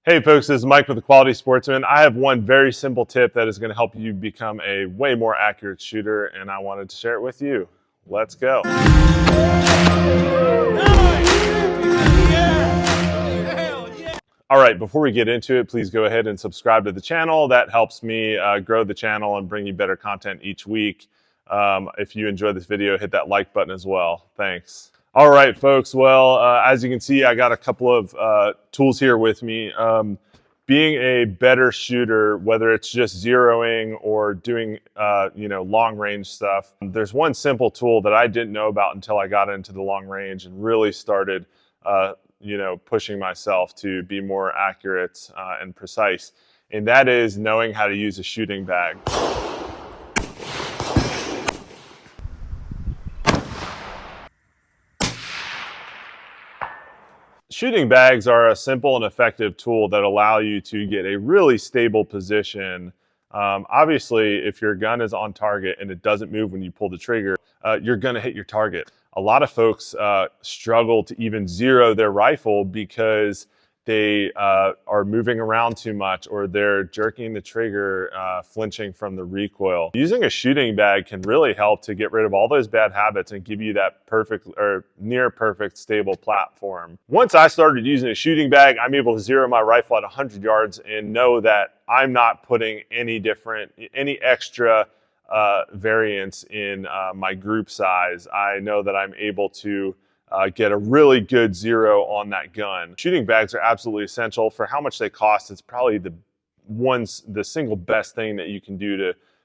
Hey folks, this is Mike with the Quality Sportsman. I have one very simple tip that is going to help you become a way more accurate shooter, and I wanted to share it with you. Let's go. All right, before we get into it, please go ahead and subscribe to the channel. That helps me grow the channel and bring you better content each week. If you enjoyed this video, hit that like button as well. Thanks. All right, folks. Well, as you can see, I got a couple of tools here with me. Being a better shooter, whether it's just zeroing or doing, long range stuff, there's one simple tool that I didn't know about until I got into the long range and really started, pushing myself to be more accurate and precise. And that is knowing how to use a shooting bag. Shooting bags are a simple and effective tool that allow you to get a really stable position. Obviously, if your gun is on target and it doesn't move when you pull the trigger, you're going to hit your target. A lot of folks struggle to even zero their rifle because they are moving around too much, or they're jerking the trigger, flinching from the recoil. Using a shooting bag can really help to get rid of all those bad habits and give you that perfect or near perfect stable platform. Once I started using a shooting bag, I'm able to zero my rifle at 100 yards and know that I'm not putting any extra variance in my group size. I know that I'm able to get a really good zero on that gun. Shooting bags are absolutely essential. For how much they cost, it's probably the single best thing that you can do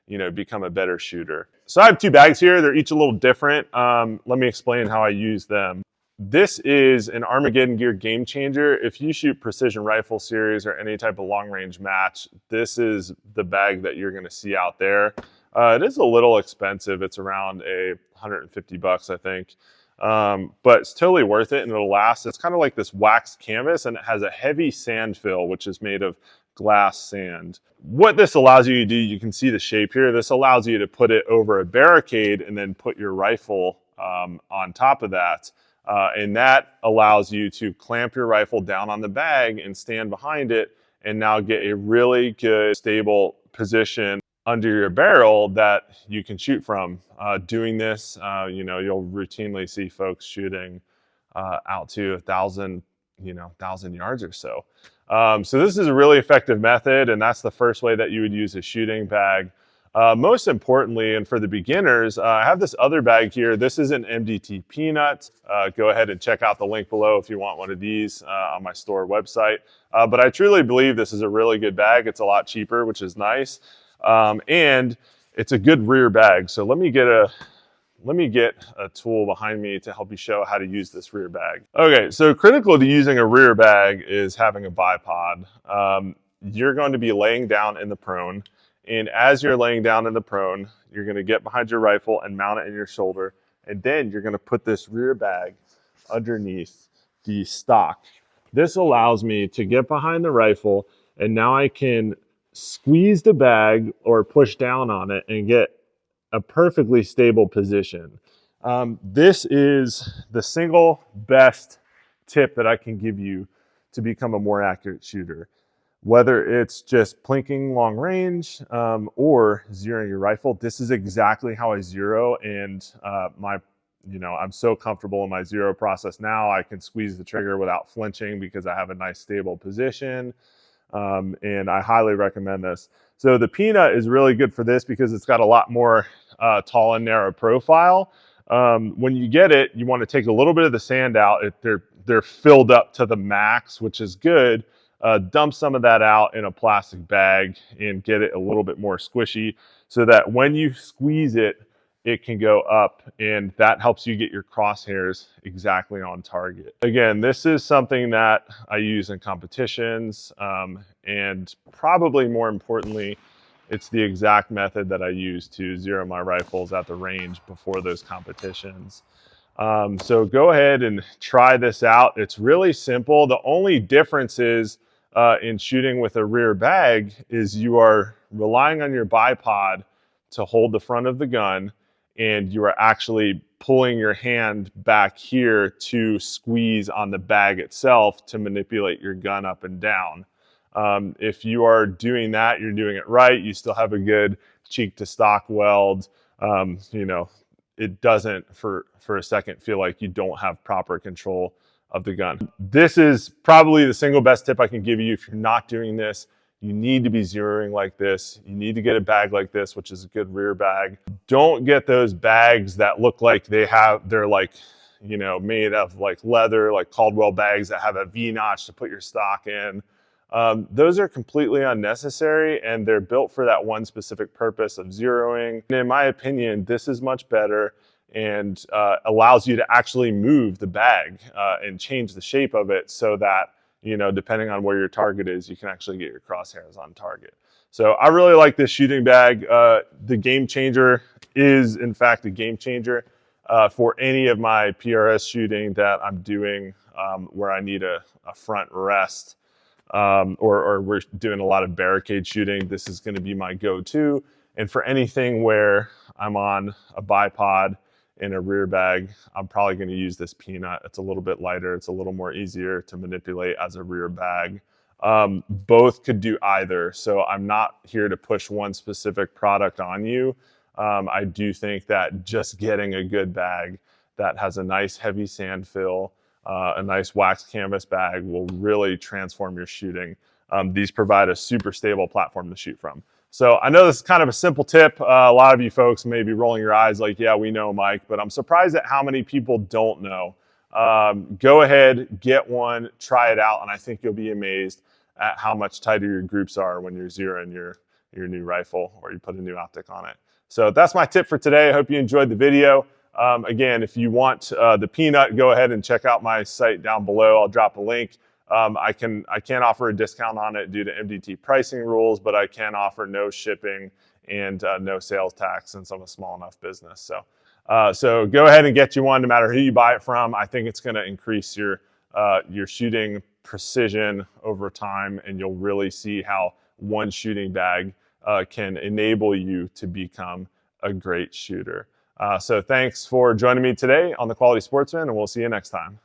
to become a better shooter. So I have two bags here. They're each a little different. Let me explain how I use them. This is an Armageddon Gear Game Changer. If you shoot precision rifle series or any type of long range match, this is the bag that you're going to see out there. It is a little expensive. It's around $150, I think. But it's totally worth it and it'll last. It's kind of like this waxed canvas, and it has a heavy sand fill, which is made of glass sand. What this allows you to do, you can see the shape here. This allows you to put it over a barricade and then put your rifle on top of that. And that allows you to clamp your rifle down on the bag and stand behind it and now get a really good stable position under your barrel that you can shoot from. Doing this, you'll routinely see folks shooting out to 1,000 yards or so. So this is a really effective method, and that's the first way that you would use a shooting bag. Most importantly, and for the beginners, I have this other bag here. This is an MDT Peanut. Go ahead and check out the link below if you want one of these on my store website. But I truly believe this is a really good bag. It's a lot cheaper, which is nice. And it's a good rear bag. So let me get a tool behind me to help you show how to use this rear bag. Okay, so critical to using a rear bag is having a bipod. You're going to be laying down in the prone, and as you're laying down in the prone, you're going to get behind your rifle and mount it in your shoulder, and then you're going to put this rear bag underneath the stock. This allows me to get behind the rifle, and now I can squeeze the bag or push down on it and get a perfectly stable position. This is the single best tip that I can give you to become a more accurate shooter. Whether it's just plinking long range or zeroing your rifle, this is exactly how I zero, and I'm so comfortable in my zero process now. I can squeeze the trigger without flinching because I have a nice stable position. And I highly recommend this. So the Peanut is really good for this because it's got a lot more tall and narrow profile. When you get it, you want to take a little bit of the sand out. They're filled up to the max, which is good. Dump some of that out in a plastic bag and get it a little bit more squishy so that when you squeeze it, it can go up, and that helps you get your crosshairs exactly on target. Again, this is something that I use in competitions, and probably more importantly, it's the exact method that I use to zero my rifles at the range before those competitions. So go ahead and try this out. It's really simple. The only difference is in shooting with a rear bag is you are relying on your bipod to hold the front of the gun, and you are actually pulling your hand back here to squeeze on the bag itself to manipulate your gun up and down. If you are doing that, you're doing it right. You still have a good cheek to stock weld. You know, it doesn't for a second feel like you don't have proper control of the gun. This is probably the single best tip I can give you if you're not doing this. You need to be zeroing like this. You need to get a bag like this, which is a good rear bag. Don't get those bags that look like they're like, you know, made of like leather, like Caldwell bags that have a V-notch to put your stock in. Those are completely unnecessary, and they're built for that one specific purpose of zeroing. And in my opinion, this is much better and allows you to actually move the bag and change the shape of it so that, you know, depending on where your target is, you can actually get your crosshairs on target. So I really like this shooting bag. The Game Changer is, in fact, a game changer for any of my PRS shooting that I'm doing where I need a front rest. Or we're doing a lot of barricade shooting. This is going to be my go-to. And for anything where I'm on a bipod in a rear bag, I'm probably going to use this Peanut. It's a little bit lighter. It's a little more easier to manipulate as a rear bag. Both could do either. So I'm not here to push one specific product on you. I do think that just getting a good bag that has a nice heavy sand fill, a nice wax canvas bag will really transform your shooting. These provide a super stable platform to shoot from. So I know this is kind of a simple tip. A lot of you folks may be rolling your eyes like, yeah, we know, Mike, but I'm surprised at how many people don't know. Go ahead, get one, try it out, and I think you'll be amazed at how much tighter your groups are when you're zeroing your new rifle or you put a new optic on it. So that's my tip for today. I hope you enjoyed the video. Again, if you want the Peanut, go ahead and check out my site down below. I'll drop a link. I can't offer a discount on it due to MDT pricing rules, but I can offer no shipping and no sales tax since I'm a small enough business. So go ahead and get you one no matter who you buy it from. I think it's going to increase your shooting precision over time, and you'll really see how one shooting bag can enable you to become a great shooter. So thanks for joining me today on The Quality Sportsman, and we'll see you next time.